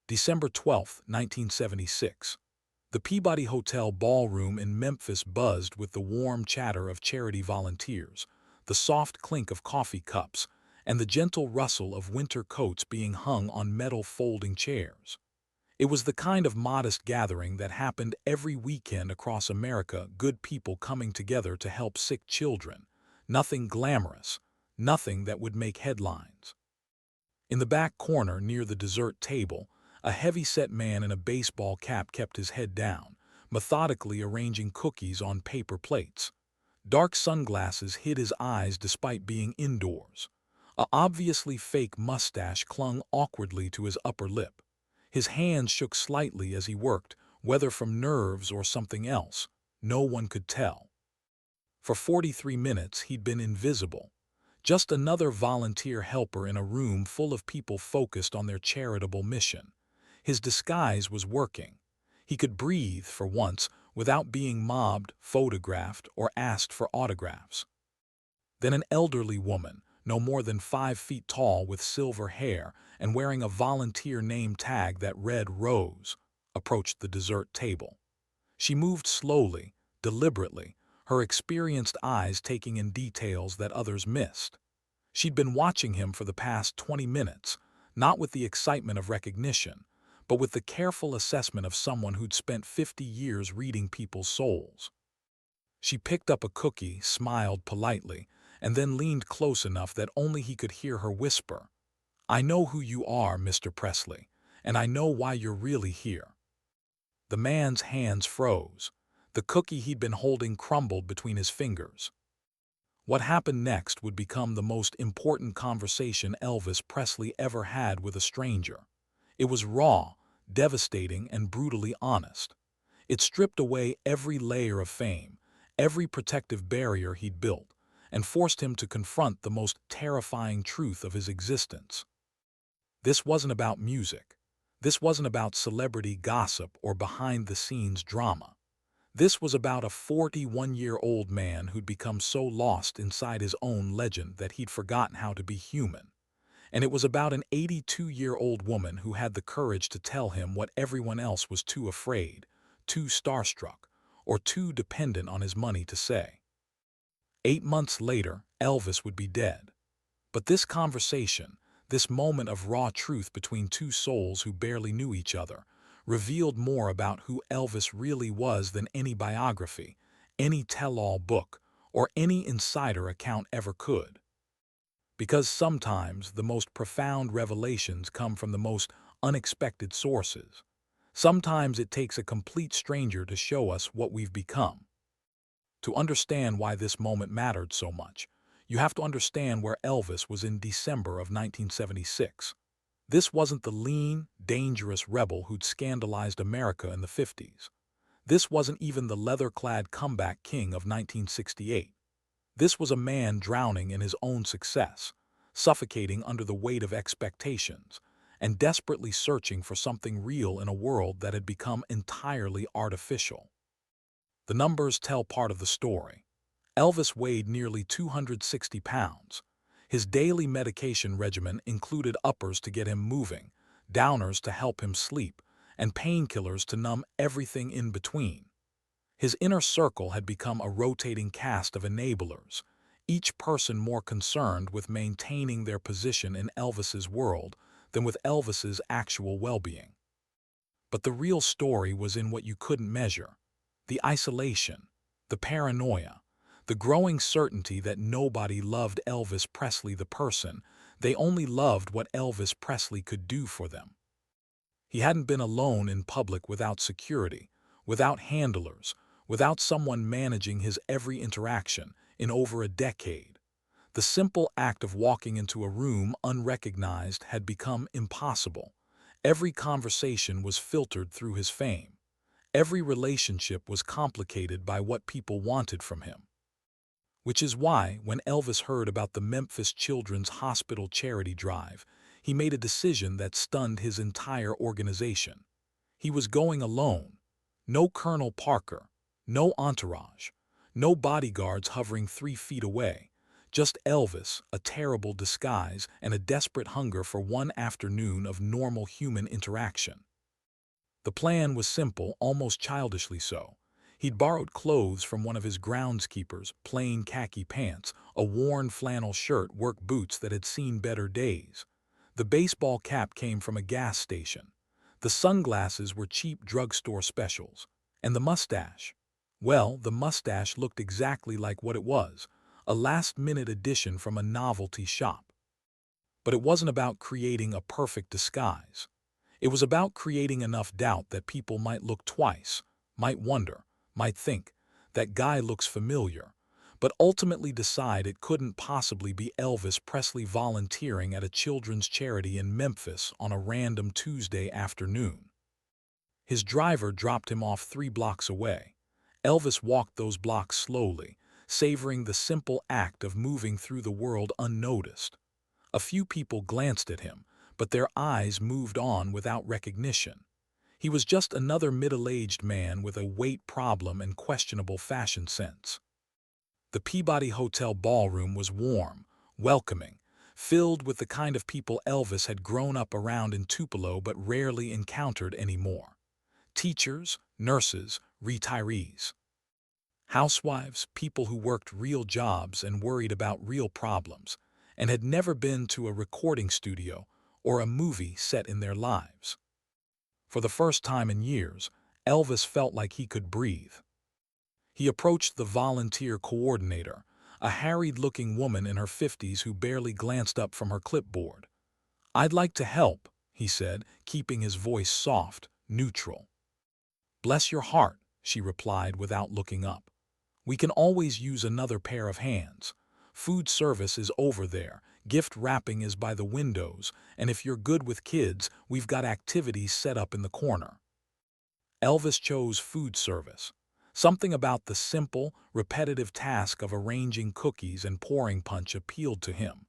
December 12, 1976. The Peabody Hotel ballroom in Memphis buzzed with the warm chatter of charity volunteers, the soft clink of coffee cups, and the gentle rustle of winter coats being hung on metal folding chairs. It was the kind of modest gathering that happened every weekend across America, good people coming together to help sick children. Nothing glamorous, nothing that would make headlines. In the back corner near the dessert table, a heavy-set man in a baseball cap kept his head down, methodically arranging cookies on paper plates. Dark sunglasses hid his eyes despite being indoors. A obviously fake mustache clung awkwardly to his upper lip. His hands shook slightly as he worked, whether from nerves or something else. No one could tell. For 43 minutes he'd been invisible. Just another volunteer helper in a room full of people focused on their charitable mission. His disguise was working. He could breathe, for once, without being mobbed, photographed, or asked for autographs. Then an elderly woman, no more than 5 feet tall with silver hair and wearing a volunteer name tag that read Rose, approached the dessert table. She moved slowly, deliberately, her experienced eyes taking in details that others missed. She'd been watching him for the past 20 minutes, not with the excitement of recognition, but with the careful assessment of someone who'd spent 50 years reading people's souls. She picked up a cookie, smiled politely, and then leaned close enough that only he could hear her whisper, "I know who you are, Mr. Presley, and I know why you're really here." The man's hands froze. The cookie he'd been holding crumbled between his fingers. What happened next would become the most important conversation Elvis Presley ever had with a stranger. It was raw, devastating, and brutally honest. It stripped away every layer of fame, every protective barrier he'd built, and forced him to confront the most terrifying truth of his existence. This wasn't about music. This wasn't about celebrity gossip or behind-the-scenes drama. This was about a 41-year-old man who'd become so lost inside his own legend that he'd forgotten how to be human. And it was about an 82-year-old woman who had the courage to tell him what everyone else was too afraid, too starstruck, or too dependent on his money to say. 8 months later, Elvis would be dead. But this conversation, this moment of raw truth between two souls who barely knew each other, revealed more about who Elvis really was than any biography, any tell-all book, or any insider account ever could. Because sometimes the most profound revelations come from the most unexpected sources. Sometimes it takes a complete stranger to show us what we've become. To understand why this moment mattered so much, you have to understand where Elvis was in December of 1976. This wasn't the lean, dangerous rebel who'd scandalized America in the 50s. This wasn't even the leather-clad comeback king of 1968. This was a man drowning in his own success, suffocating under the weight of expectations, and desperately searching for something real in a world that had become entirely artificial. The numbers tell part of the story. Elvis weighed nearly 260 pounds. His daily medication regimen included uppers to get him moving, downers to help him sleep, and painkillers to numb everything in between. His inner circle had become a rotating cast of enablers, each person more concerned with maintaining their position in Elvis's world than with Elvis's actual well-being. But the real story was in what you couldn't measure: the isolation, the paranoia, the growing certainty that nobody loved Elvis Presley the person, they only loved what Elvis Presley could do for them. He hadn't been alone in public without security, without handlers, without someone managing his every interaction in over a decade. The simple act of walking into a room unrecognized had become impossible. Every conversation was filtered through his fame. Every relationship was complicated by what people wanted from him. Which is why, when Elvis heard about the Memphis Children's Hospital charity drive, he made a decision that stunned his entire organization. He was going alone. No Colonel Parker, no entourage, no bodyguards hovering 3 feet away, Just Elvis, a terrible disguise, and a desperate hunger for one afternoon of normal human interaction. The plan was simple, almost childishly so. He'd borrowed clothes from one of his groundskeepers, plain khaki pants, a worn flannel shirt, work boots that had seen better days. The baseball cap came from a gas station. The sunglasses were cheap drugstore specials. And the mustache? Well, the mustache looked exactly like what it was, a last-minute addition from a novelty shop. But it wasn't about creating a perfect disguise. It was about creating enough doubt that people might look twice, might wonder, might think, that guy looks familiar, but ultimately decide it couldn't possibly be Elvis Presley volunteering at a children's charity in Memphis on a random Tuesday afternoon. His driver dropped him off 3 blocks away. Elvis walked those blocks slowly, savoring the simple act of moving through the world unnoticed. A few people glanced at him, but their eyes moved on without recognition. He was just another middle-aged man with a weight problem and questionable fashion sense. The Peabody Hotel ballroom was warm, welcoming, filled with the kind of people Elvis had grown up around in Tupelo but rarely encountered anymore. Teachers, nurses, retirees. Housewives, people who worked real jobs and worried about real problems, and had never been to a recording studio or a movie set in their lives. For the first time in years, Elvis felt like he could breathe. He approached the volunteer coordinator, a harried-looking woman in her 50s who barely glanced up from her clipboard. "I'd like to help," he said, keeping his voice soft, neutral. "Bless your heart," she replied without looking up. "We can always use another pair of hands. Food service is over there, gift wrapping is by the windows, and if you're good with kids, we've got activities set up in the corner." Elvis chose food service. Something about the simple, repetitive task of arranging cookies and pouring punch appealed to him.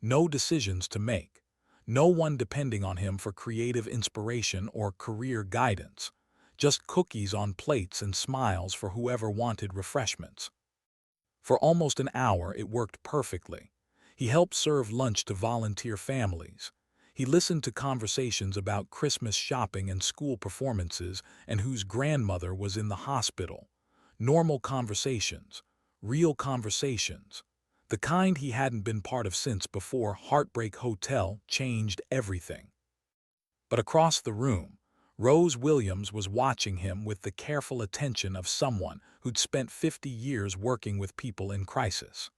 No decisions to make. No one depending on him for creative inspiration or career guidance. Just cookies on plates and smiles for whoever wanted refreshments. For almost an hour, it worked perfectly. He helped serve lunch to volunteer families. He listened to conversations about Christmas shopping and school performances and whose grandmother was in the hospital. Normal conversations. Real conversations. The kind he hadn't been part of since before Heartbreak Hotel changed everything. But across the room, Rose Williams was watching him with the careful attention of someone who'd spent 50 years working with people in crisis.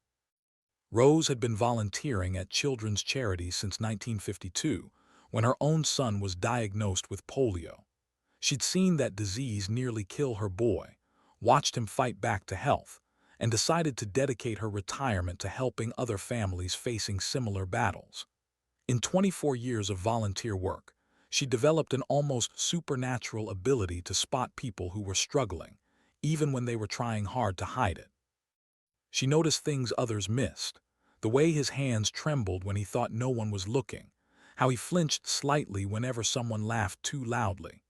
Rose had been volunteering at children's charities since 1952, when her own son was diagnosed with polio. She'd seen that disease nearly kill her boy, watched him fight back to health, and decided to dedicate her retirement to helping other families facing similar battles. In 24 years of volunteer work, she developed an almost supernatural ability to spot people who were struggling, even when they were trying hard to hide it. She noticed things others missed, the way his hands trembled when he thought no one was looking, how he flinched slightly whenever someone laughed too loudly,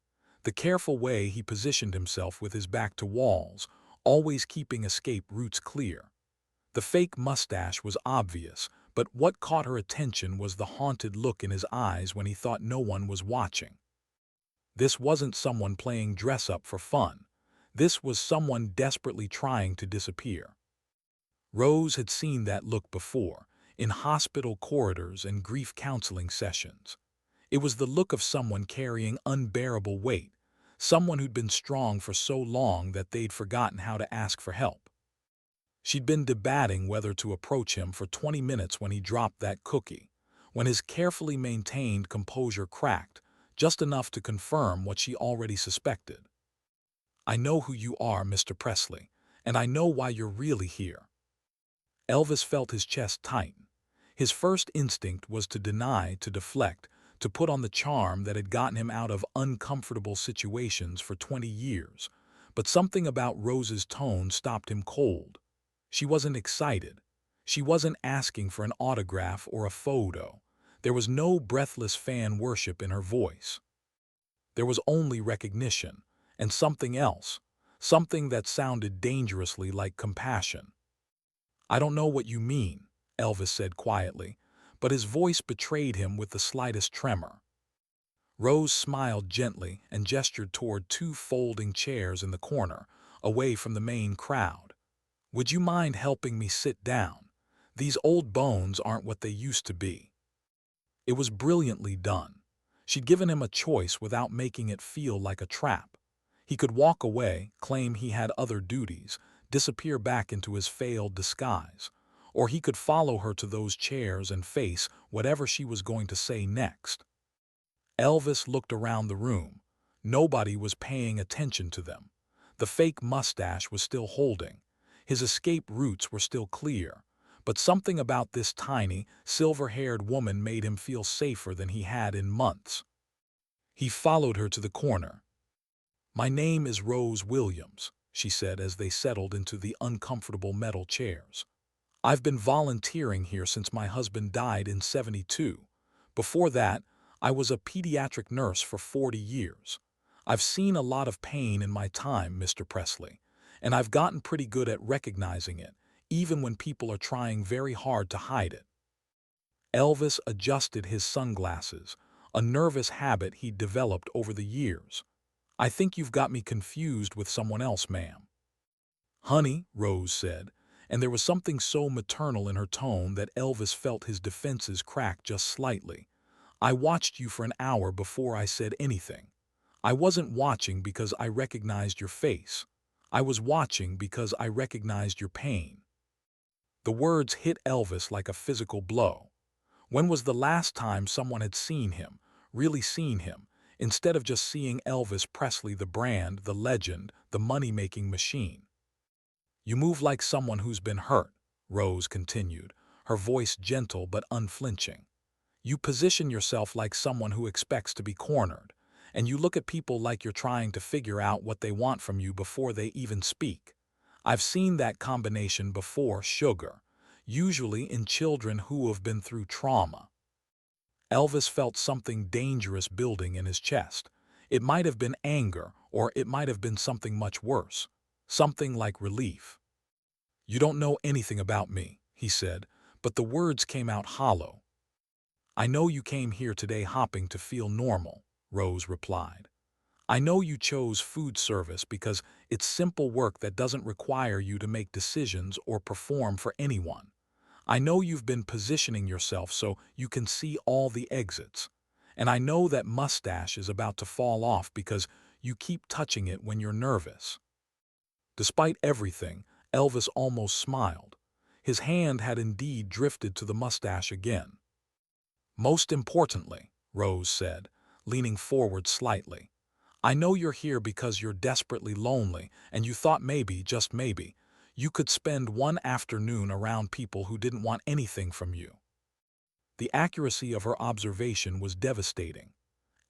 the careful way he positioned himself with his back to walls, always keeping escape routes clear. The fake mustache was obvious, but what caught her attention was the haunted look in his eyes when he thought no one was watching. This wasn't someone playing dress-up for fun. This was someone desperately trying to disappear. Rose had seen that look before, in hospital corridors and grief counseling sessions. It was the look of someone carrying unbearable weight, someone who'd been strong for so long that they'd forgotten how to ask for help. She'd been debating whether to approach him for 20 minutes when he dropped that cookie, when his carefully maintained composure cracked, just enough to confirm what she already suspected. "I know who you are, Mr. Presley, and I know why you're really here." Elvis felt his chest tighten. His first instinct was to deny, to deflect, to put on the charm that had gotten him out of uncomfortable situations for 20 years. But something about Rose's tone stopped him cold. She wasn't excited. She wasn't asking for an autograph or a photo. There was no breathless fan worship in her voice. There was only recognition, and something else, something that sounded dangerously like compassion. "I don't know what you mean," Elvis said quietly, but his voice betrayed him with the slightest tremor. Rose smiled gently and gestured toward two folding chairs in the corner, away from the main crowd. "Would you mind helping me sit down? These old bones aren't what they used to be." It was brilliantly done. She'd given him a choice without making it feel like a trap. He could walk away, claim he had other duties, disappear back into his failed disguise. Or he could follow her to those chairs and face whatever she was going to say next. Elvis looked around the room. Nobody was paying attention to them. The fake mustache was still holding. His escape routes were still clear. But something about this tiny, silver-haired woman made him feel safer than he had in months. He followed her to the corner. "My name is Rose Williams," she said as they settled into the uncomfortable metal chairs. "I've been volunteering here since my husband died in '72. Before that, I was a pediatric nurse for 40 years. I've seen a lot of pain in my time, Mr. Presley, and I've gotten pretty good at recognizing it, even when people are trying very hard to hide it." Elvis adjusted his sunglasses, a nervous habit he'd developed over the years. "I think you've got me confused with someone else, ma'am." "Honey," Rose said, and there was something so maternal in her tone that Elvis felt his defenses crack just slightly. "I watched you for an hour before I said anything. I wasn't watching because I recognized your face. I was watching because I recognized your pain." The words hit Elvis like a physical blow. When was the last time someone had seen him, really seen him, instead of just seeing Elvis Presley, the brand, the legend, the money-making machine? "You move like someone who's been hurt," Rose continued, her voice gentle but unflinching. "You position yourself like someone who expects to be cornered, and you look at people like you're trying to figure out what they want from you before they even speak. I've seen that combination before, sugar, usually in children who have been through trauma." Elvis felt something dangerous building in his chest. It might have been anger, or it might have been something much worse. Something like relief. "You don't know anything about me," he said, but the words came out hollow. "I know you came here today hopping to feel normal," Rose replied. "I know you chose food service because it's simple work that doesn't require you to make decisions or perform for anyone. I know you've been positioning yourself so you can see all the exits. And I know that mustache is about to fall off because you keep touching it when you're nervous." Despite everything, Elvis almost smiled. His hand had indeed drifted to the mustache again. "Most importantly," Rose said, leaning forward slightly, "I know you're here because you're desperately lonely and you thought maybe, just maybe, you could spend one afternoon around people who didn't want anything from you." The accuracy of her observation was devastating.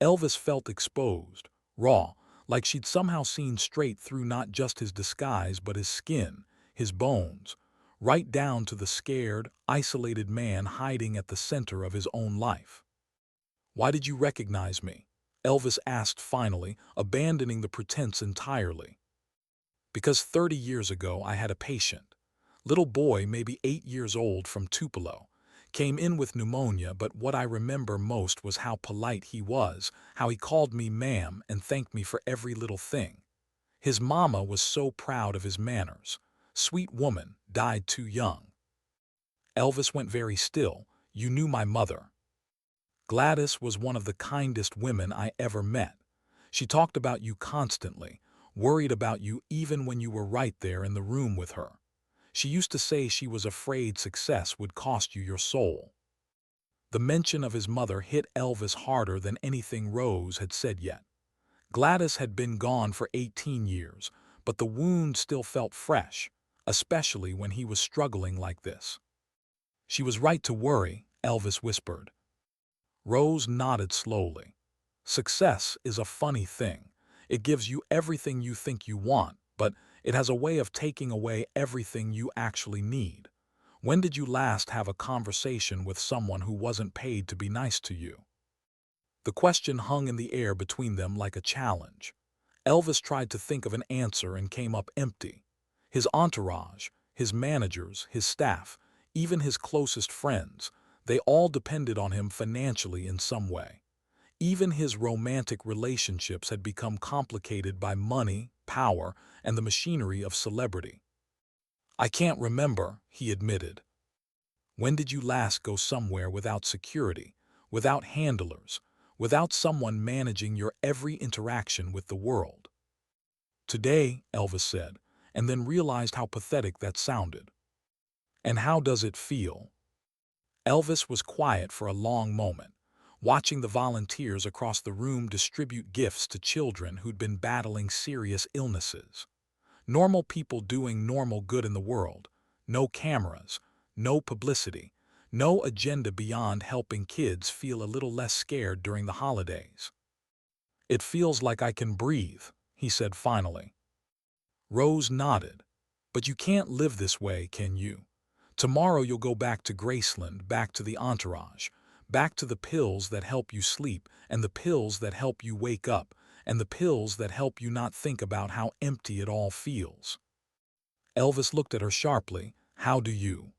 Elvis felt exposed, raw, like she'd somehow seen straight through not just his disguise but his skin, his bones, right down to the scared, isolated man hiding at the center of his own life. "Why did you recognize me?" Elvis asked finally, abandoning the pretense entirely. "Because 30 years ago I had a patient. Little boy, maybe 8 years old, from Tupelo. Came in with pneumonia, but what I remember most was how polite he was, how he called me ma'am and thanked me for every little thing. His mama was so proud of his manners. Sweet woman, died too young." Elvis went very still. "You knew my mother." "Gladys was one of the kindest women I ever met. She talked about you constantly, worried about you even when you were right there in the room with her. She used to say she was afraid success would cost you your soul." The mention of his mother hit Elvis harder than anything Rose had said yet. Gladys had been gone for 18 years, but the wound still felt fresh, especially when he was struggling like this. "She was right to worry," Elvis whispered. Rose nodded slowly. "Success is a funny thing. It gives you everything you think you want, but it has a way of taking away everything you actually need. When did you last have a conversation with someone who wasn't paid to be nice to you?" The question hung in the air between them like a challenge. Elvis tried to think of an answer and came up empty. His entourage, his managers, his staff, even his closest friends, they all depended on him financially in some way. Even his romantic relationships had become complicated by money, power, and the machinery of celebrity. "I can't remember," he admitted. "When did you last go somewhere without security, without handlers, without someone managing your every interaction with the world?" "Today," Elvis said, and then realized how pathetic that sounded. "And how does it feel?" Elvis was quiet for a long moment, watching the volunteers across the room distribute gifts to children who'd been battling serious illnesses. Normal people doing normal good in the world. No cameras, no publicity, no agenda beyond helping kids feel a little less scared during the holidays. "It feels like I can breathe," he said finally. Rose nodded. "But you can't live this way, can you? Tomorrow you'll go back to Graceland, back to the entourage, back to the pills that help you sleep, and the pills that help you wake up, and the pills that help you not think about how empty it all feels." Elvis looked at her sharply. "How do you?"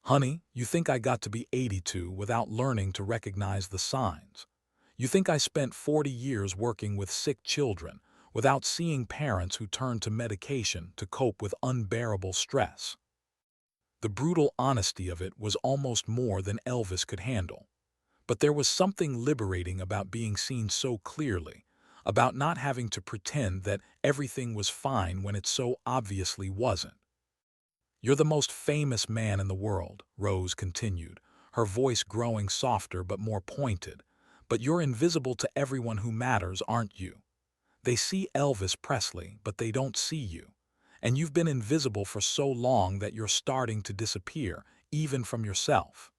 "Honey, you think I got to be 82 without learning to recognize the signs? You think I spent 40 years working with sick children without seeing parents who turned to medication to cope with unbearable stress?" The brutal honesty of it was almost more than Elvis could handle. But there was something liberating about being seen so clearly, about not having to pretend that everything was fine when it so obviously wasn't. "You're the most famous man in the world," Rose continued, her voice growing softer but more pointed. "But you're invisible to everyone who matters, aren't you? They see Elvis Presley, but they don't see you. And you've been invisible for so long that you're starting to disappear, even from yourself."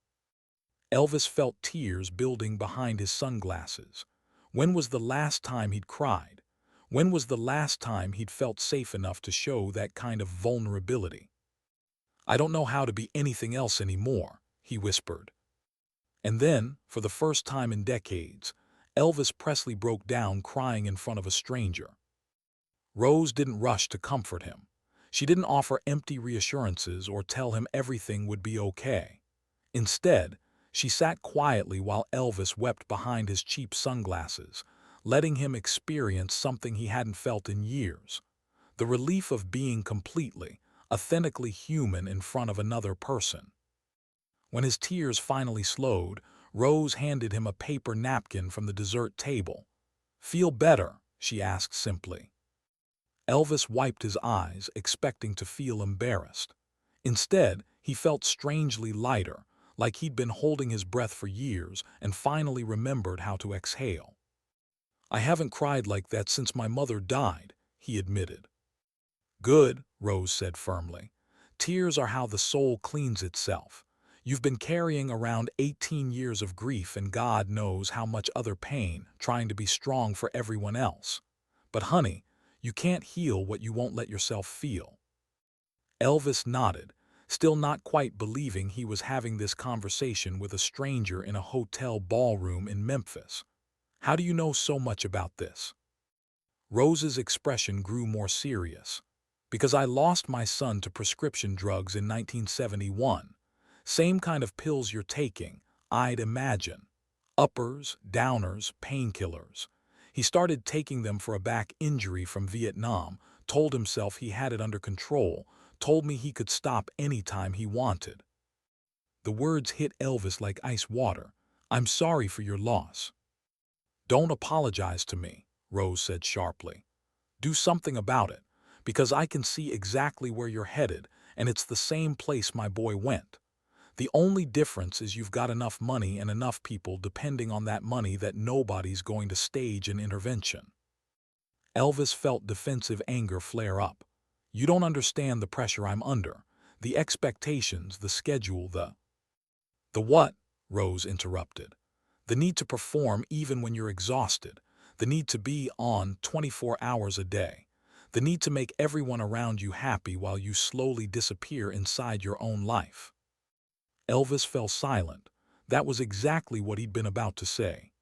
Elvis felt tears building behind his sunglasses. When was the last time he'd cried? When was the last time he'd felt safe enough to show that kind of vulnerability? "I don't know how to be anything else anymore," he whispered. And then, for the first time in decades, Elvis Presley broke down crying in front of a stranger. Rose didn't rush to comfort him. She didn't offer empty reassurances or tell him everything would be okay. Instead, she sat quietly while Elvis wept behind his cheap sunglasses, letting him experience something he hadn't felt in years: the relief of being completely, authentically human in front of another person. When his tears finally slowed, Rose handed him a paper napkin from the dessert table. "Feel better?" she asked simply. Elvis wiped his eyes, expecting to feel embarrassed. Instead, he felt strangely lighter, like he'd been holding his breath for years and finally remembered how to exhale. "I haven't cried like that since my mother died," he admitted. "Good," Rose said firmly. "Tears are how the soul cleans itself. You've been carrying around 18 years of grief and God knows how much other pain, trying to be strong for everyone else. But honey, you can't heal what you won't let yourself feel." Elvis nodded, still not quite believing he was having this conversation with a stranger in a hotel ballroom in Memphis. "How do you know so much about this?" Rose's expression grew more serious. "Because I lost my son to prescription drugs in 1971. Same kind of pills you're taking, I'd imagine. Uppers, downers, painkillers. He started taking them for a back injury from Vietnam, told himself he had it under control, told me he could stop any time he wanted." The words hit Elvis like ice water. "I'm sorry for your loss." "Don't apologize to me," Rose said sharply. "Do something about it, because I can see exactly where you're headed, and it's the same place my boy went. The only difference is you've got enough money and enough people depending on that money that nobody's going to stage an intervention." Elvis felt defensive anger flare up. "You don't understand the pressure I'm under, the expectations, the schedule, the what?" Rose interrupted. "The need to perform even when you're exhausted, the need to be on 24 hours a day, the need to make everyone around you happy while you slowly disappear inside your own life." Elvis fell silent. That was exactly what he'd been about to say.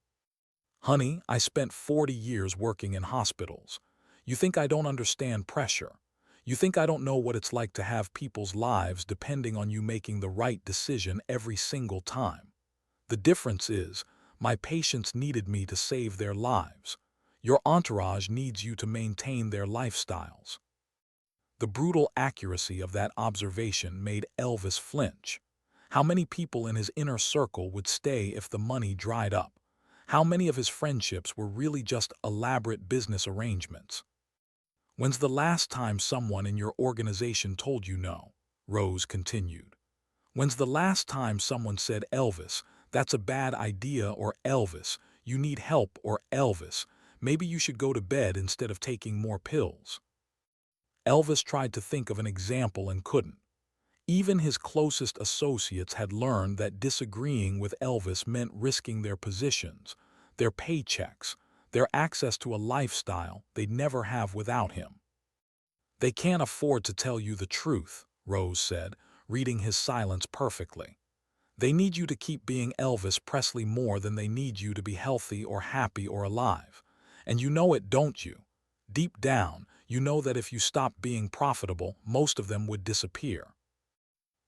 "Honey, I spent 40 years working in hospitals. You think I don't understand pressure? You think I don't know what it's like to have people's lives depending on you making the right decision every single time. The difference is, my patients needed me to save their lives. Your entourage needs you to maintain their lifestyles." The brutal accuracy of that observation made Elvis flinch. How many people in his inner circle would stay if the money dried up? How many of his friendships were really just elaborate business arrangements? "When's the last time someone in your organization told you no?" Rose continued. "When's the last time someone said, 'Elvis, that's a bad idea,' or 'Elvis, you need help,' or 'Elvis, maybe you should go to bed instead of taking more pills'?" Elvis tried to think of an example and couldn't. Even his closest associates had learned that disagreeing with Elvis meant risking their positions, their paychecks, their access to a lifestyle they'd never have without him. "They can't afford to tell you the truth," Rose said, reading his silence perfectly. "They need you to keep being Elvis Presley more than they need you to be healthy or happy or alive. And you know it, don't you? Deep down, you know that if you stopped being profitable, most of them would disappear."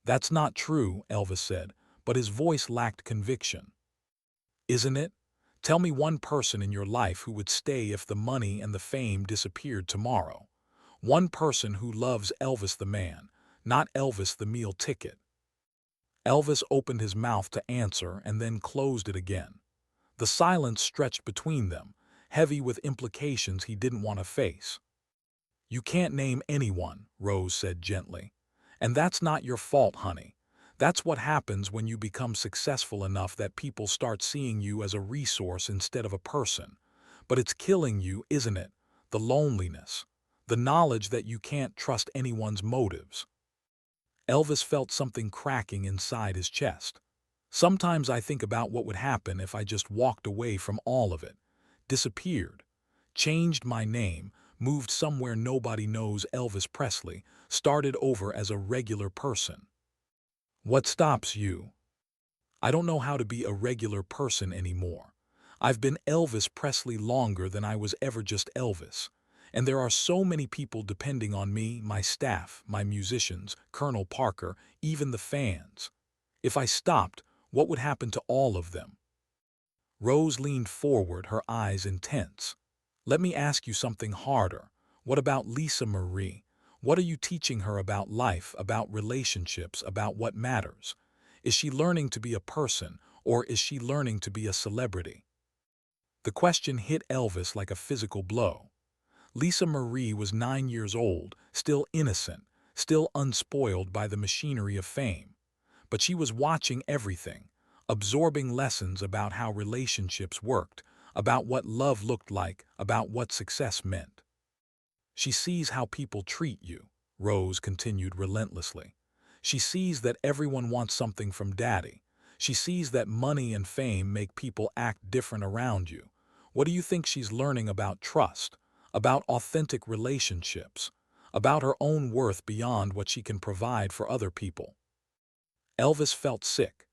"That's not true," Elvis said, but his voice lacked conviction. "Isn't it? Tell me one person in your life who would stay if the money and the fame disappeared tomorrow. One person who loves Elvis the man, not Elvis the meal ticket." Elvis opened his mouth to answer and then closed it again. The silence stretched between them, heavy with implications he didn't want to face. "You can't name anyone," Rose said gently. "And that's not your fault, honey. That's what happens when you become successful enough that people start seeing you as a resource instead of a person. But it's killing you, isn't it? The loneliness. The knowledge that you can't trust anyone's motives." Elvis felt something cracking inside his chest. "Sometimes I think about what would happen if I just walked away from all of it, disappeared, changed my name, moved somewhere nobody knows Elvis Presley, started over as a regular person." "What stops you?" "I don't know how to be a regular person anymore. I've been Elvis Presley longer than I was ever just Elvis. And there are so many people depending on me, my staff, my musicians, Colonel Parker, even the fans. If I stopped, what would happen to all of them?" Rose leaned forward, her eyes intense. "Let me ask you something harder. What about Lisa Marie? What are you teaching her about life, about relationships, about what matters? Is she learning to be a person, or is she learning to be a celebrity?" The question hit Elvis like a physical blow. Lisa Marie was 9 years old, still innocent, still unspoiled by the machinery of fame. But she was watching everything, absorbing lessons about how relationships worked, about what love looked like, about what success meant. "She sees how people treat you," Rose continued relentlessly. "She sees that everyone wants something from daddy. She sees that money and fame make people act different around you. What do you think she's learning about trust, about authentic relationships, about her own worth beyond what she can provide for other people?" Elvis felt sick.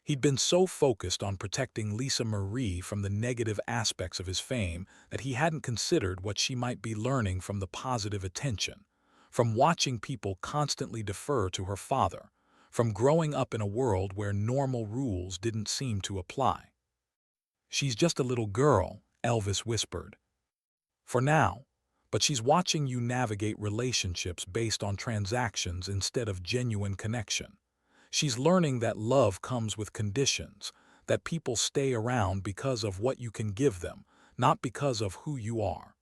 He'd been so focused on protecting Lisa Marie from the negative aspects of his fame that he hadn't considered what she might be learning from the positive attention, from watching people constantly defer to her father, from growing up in a world where normal rules didn't seem to apply. "She's just a little girl," Elvis whispered. "For now. But she's watching you navigate relationships based on transactions instead of genuine connection. She's learning that love comes with conditions, that people stay around because of what you can give them, not because of who you are.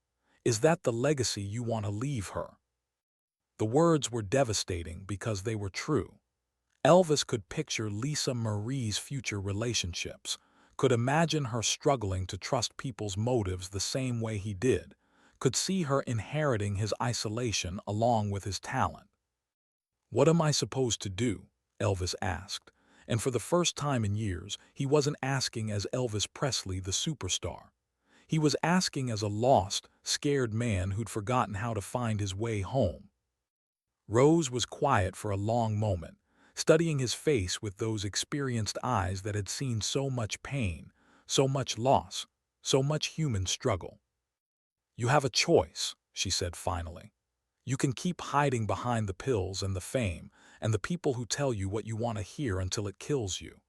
Is that the legacy you want to leave her?" The words were devastating because they were true. Elvis could picture Lisa Marie's future relationships, could imagine her struggling to trust people's motives the same way he did, could see her inheriting his isolation along with his talent. "What am I supposed to do?" Elvis asked. And for the first time in years, he wasn't asking as Elvis Presley, the superstar. He was asking as a lost, scared man who'd forgotten how to find his way home. Rose was quiet for a long moment, studying his face with those experienced eyes that had seen so much pain, so much loss, so much human struggle. "You have a choice," she said finally. You can keep hiding behind the pills and the fame and the people who tell you what you want to hear until it kills you.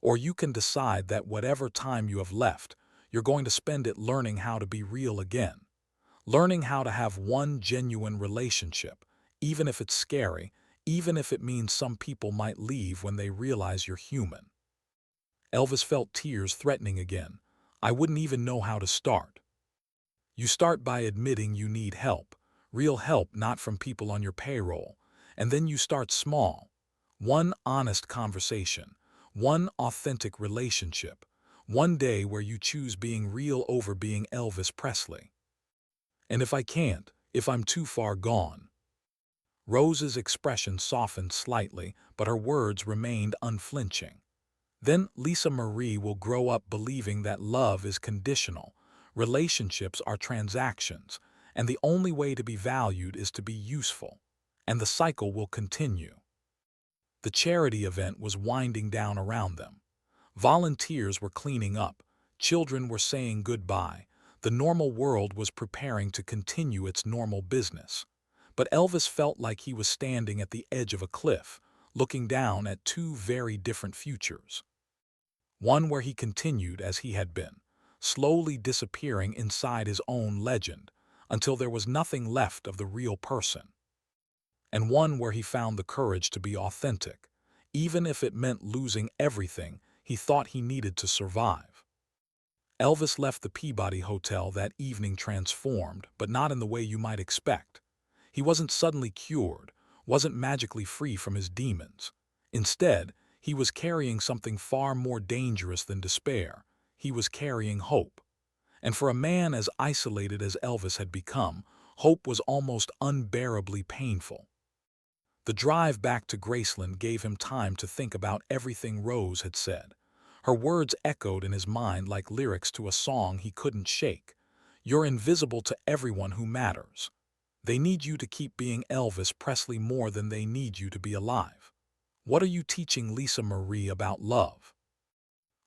Or you can decide that whatever time you have left, you're going to spend it learning how to be real again. Learning how to have one genuine relationship, even if it's scary, even if it means some people might leave when they realize you're human. Elvis felt tears threatening again. I wouldn't even know how to start. You start by admitting you need help, real help not from people on your payroll, and then you start small. One honest conversation, one authentic relationship, one day where you choose being real over being Elvis Presley. And if I can't, if I'm too far gone. Rose's expression softened slightly, but her words remained unflinching. Then Lisa Marie will grow up believing that love is conditional, relationships are transactions, and the only way to be valued is to be useful. And the cycle will continue. The charity event was winding down around them. Volunteers were cleaning up, children were saying goodbye, the normal world was preparing to continue its normal business. But Elvis felt like he was standing at the edge of a cliff, looking down at two very different futures. One where he continued as he had been, slowly disappearing inside his own legend, until there was nothing left of the real person. And one where he found the courage to be authentic, even if it meant losing everything he thought he needed to survive. Elvis left the Peabody Hotel that evening transformed, but not in the way you might expect. He wasn't suddenly cured, wasn't magically free from his demons. Instead, he was carrying something far more dangerous than despair. He was carrying hope. And for a man as isolated as Elvis had become, hope was almost unbearably painful. The drive back to Graceland gave him time to think about everything Rose had said. Her words echoed in his mind like lyrics to a song he couldn't shake. You're invisible to everyone who matters. They need you to keep being Elvis Presley more than they need you to be alive. What are you teaching Lisa Marie about love?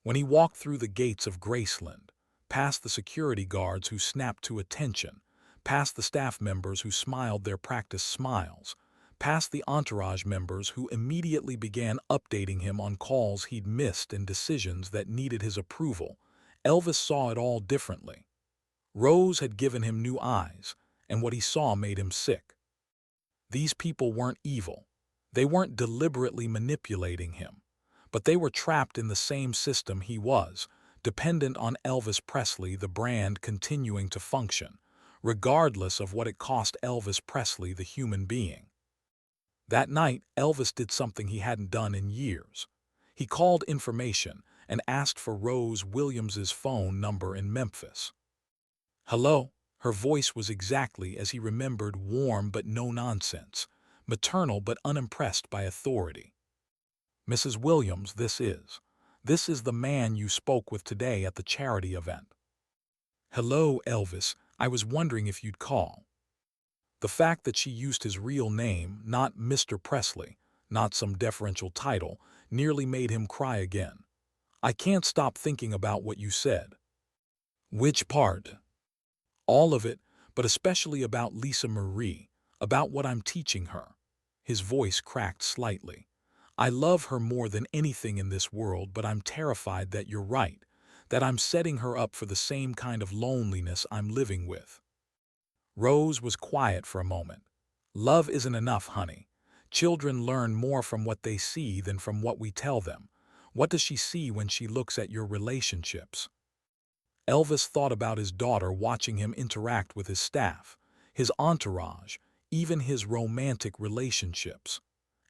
When he walked through the gates of Graceland, past the security guards who snapped to attention, past the staff members who smiled their practiced smiles, past the entourage members who immediately began updating him on calls he'd missed and decisions that needed his approval, Elvis saw it all differently. Rose had given him new eyes, and what he saw made him sick. These people weren't evil. They weren't deliberately manipulating him. But they were trapped in the same system he was, dependent on Elvis Presley, the brand continuing to function, regardless of what it cost Elvis Presley, the human being. That night, Elvis did something he hadn't done in years. He called information and asked for Rose Williams's phone number in Memphis. Hello? Her voice was exactly as he remembered, warm but no nonsense, maternal but unimpressed by authority. Mrs. Williams, this is the man you spoke with today at the charity event. Hello, Elvis, I was wondering if you'd call. The fact that she used his real name, not Mr. Presley, not some deferential title, nearly made him cry again. I can't stop thinking about what you said. Which part? All of it, but especially about Lisa Marie, about what I'm teaching her. His voice cracked slightly. I love her more than anything in this world, but I'm terrified that you're right, that I'm setting her up for the same kind of loneliness I'm living with. Rose was quiet for a moment. Love isn't enough, honey. Children learn more from what they see than from what we tell them. What does she see when she looks at your relationships? Elvis thought about his daughter watching him interact with his staff, his entourage, even his romantic relationships.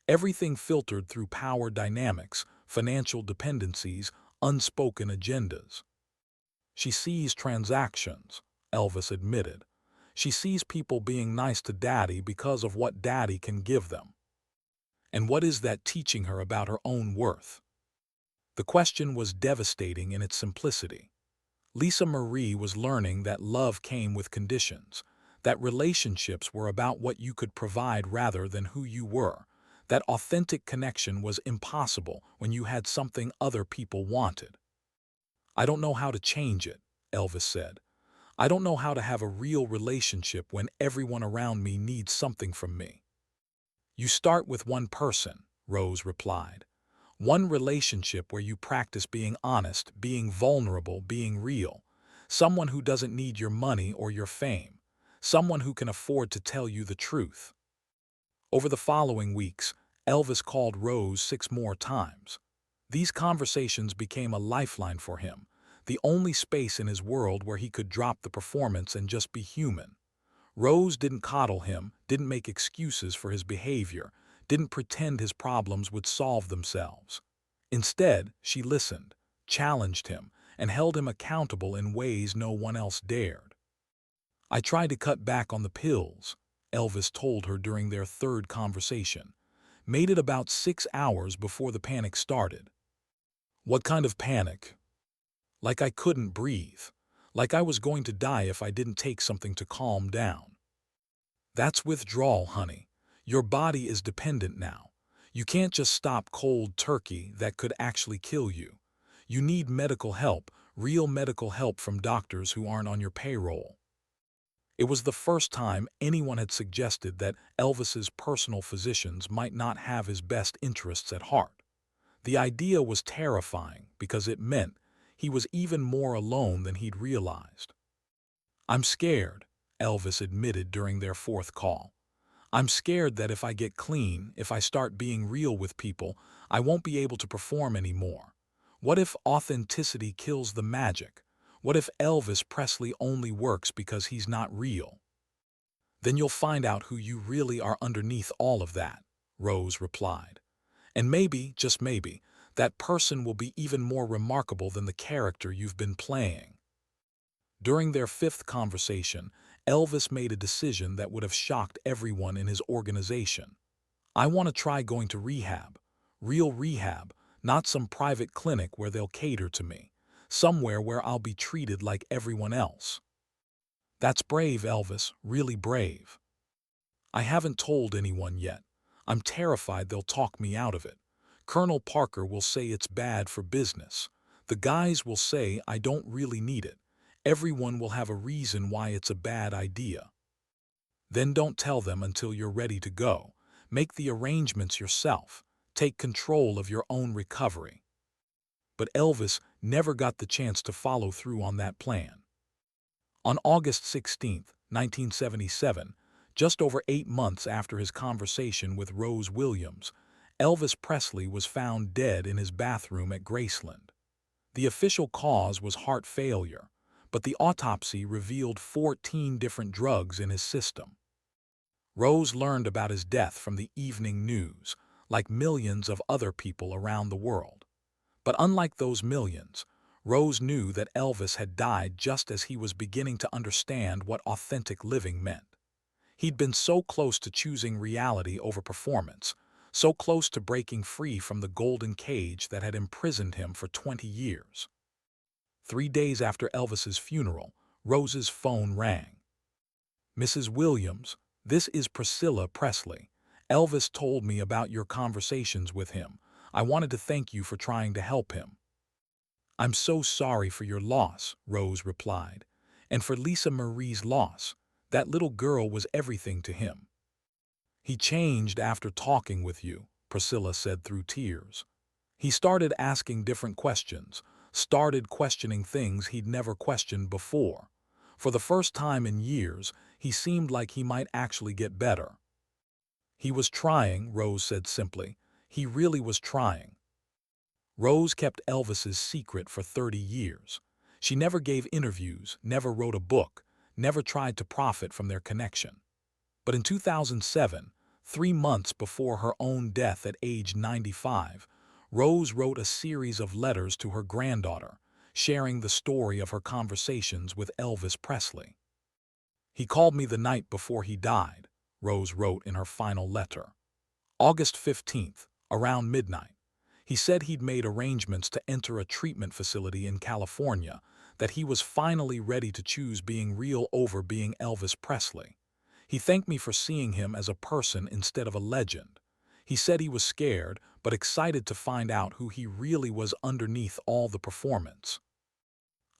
Everything filtered through power dynamics, financial dependencies, unspoken agendas. She sees transactions, Elvis admitted. She sees people being nice to Daddy because of what Daddy can give them. And what is that teaching her about her own worth? The question was devastating in its simplicity. Lisa Marie was learning that love came with conditions, that relationships were about what you could provide rather than who you were, that authentic connection was impossible when you had something other people wanted. I don't know how to change it, Elvis said. I don't know how to have a real relationship when everyone around me needs something from me. You start with one person, Rose replied. One relationship where you practice being honest, being vulnerable, being real. Someone who doesn't need your money or your fame. Someone who can afford to tell you the truth. Over the following weeks, Elvis called Rose 6 more times. These conversations became a lifeline for him, the only space in his world where he could drop the performance and just be human. Rose didn't coddle him, didn't make excuses for his behavior, didn't pretend his problems would solve themselves. Instead, she listened, challenged him, and held him accountable in ways no one else dared. I tried to cut back on the pills, Elvis told her during their third conversation. Made it about 6 hours before the panic started. What kind of panic? Like I couldn't breathe. Like I was going to die if I didn't take something to calm down. That's withdrawal, honey. Your body is dependent now. You can't just stop cold turkey. That could actually kill you. You need medical help, real medical help from doctors who aren't on your payroll. It was the first time anyone had suggested that Elvis's personal physicians might not have his best interests at heart. The idea was terrifying because it meant he was even more alone than he'd realized. I'm scared, Elvis admitted during their fourth call. I'm scared that if I get clean, if I start being real with people, I won't be able to perform anymore. What if authenticity kills the magic? What if Elvis Presley only works because he's not real? Then you'll find out who you really are underneath all of that, Rose replied. And maybe, just maybe, that person will be even more remarkable than the character you've been playing. During their fifth conversation, Elvis made a decision that would have shocked everyone in his organization. I want to try going to rehab. Real rehab, not some private clinic where they'll cater to me. Somewhere where I'll be treated like everyone else. That's brave, Elvis, really brave. I haven't told anyone yet. I'm terrified they'll talk me out of it. Colonel Parker will say it's bad for business. The guys will say I don't really need it. Everyone will have a reason why it's a bad idea. Then don't tell them until you're ready to go. Make the arrangements yourself. Take control of your own recovery. But Elvis never got the chance to follow through on that plan. On August 16, 1977, just over 8 months after his conversation with Rose Williams, Elvis Presley was found dead in his bathroom at Graceland. The official cause was heart failure, but the autopsy revealed 14 different drugs in his system. Rose learned about his death from the evening news, like millions of other people around the world. But unlike those millions, Rose knew that Elvis had died just as he was beginning to understand what authentic living meant. He'd been so close to choosing reality over performance, so close to breaking free from the golden cage that had imprisoned him for 20 years. 3 days after Elvis's funeral, Rose's phone rang. Mrs. Williams, this is Priscilla Presley. Elvis told me about your conversations with him. I wanted to thank you for trying to help him. I'm so sorry for your loss, Rose replied, and for Lisa Marie's loss. That little girl was everything to him. He changed after talking with you, Priscilla said through tears. He started asking different questions, started questioning things he'd never questioned before. For the first time in years, he seemed like he might actually get better. He was trying, Rose said simply. He really was trying. Rose kept Elvis's secret for 30 years. She never gave interviews, never wrote a book, never tried to profit from their connection. But in 2007, 3 months before her own death at age 95, Rose wrote a series of letters to her granddaughter, sharing the story of her conversations with Elvis Presley. He called me the night before he died, Rose wrote in her final letter. August 15th, around midnight. He said he'd made arrangements to enter a treatment facility in California, that he was finally ready to choose being real over being Elvis Presley. He thanked me for seeing him as a person instead of a legend. He said he was scared, but excited to find out who he really was underneath all the performance.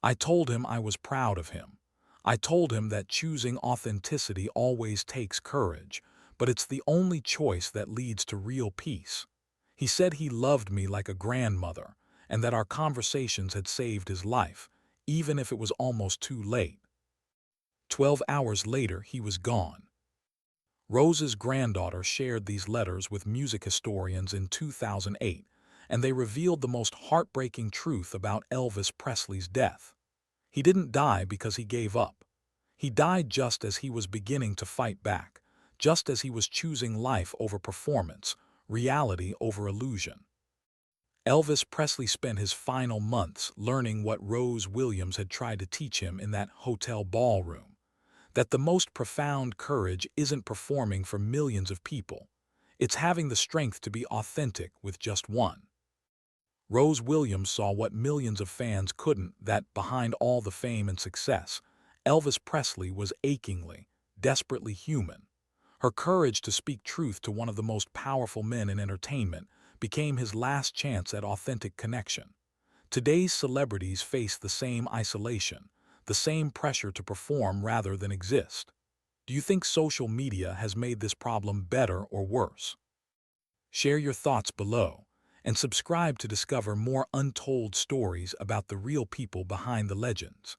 I told him I was proud of him. I told him that choosing authenticity always takes courage, but it's the only choice that leads to real peace. He said he loved me like a grandmother, and that our conversations had saved his life, even if it was almost too late. 12 hours later, he was gone. Rose's granddaughter shared these letters with music historians in 2008, and they revealed the most heartbreaking truth about Elvis Presley's death. He didn't die because he gave up. He died just as he was beginning to fight back, just as he was choosing life over performance, reality over illusion. Elvis Presley spent his final months learning what Rose Williams had tried to teach him in that hotel ballroom, that the most profound courage isn't performing for millions of people. It's having the strength to be authentic with just one. Rose Williams saw what millions of fans couldn't, that behind all the fame and success, Elvis Presley was achingly, desperately human. Her courage to speak truth to one of the most powerful men in entertainment became his last chance at authentic connection. Today's celebrities face the same isolation, the same pressure to perform rather than exist. Do you think social media has made this problem better or worse? Share your thoughts below, and subscribe to discover more untold stories about the real people behind the legends.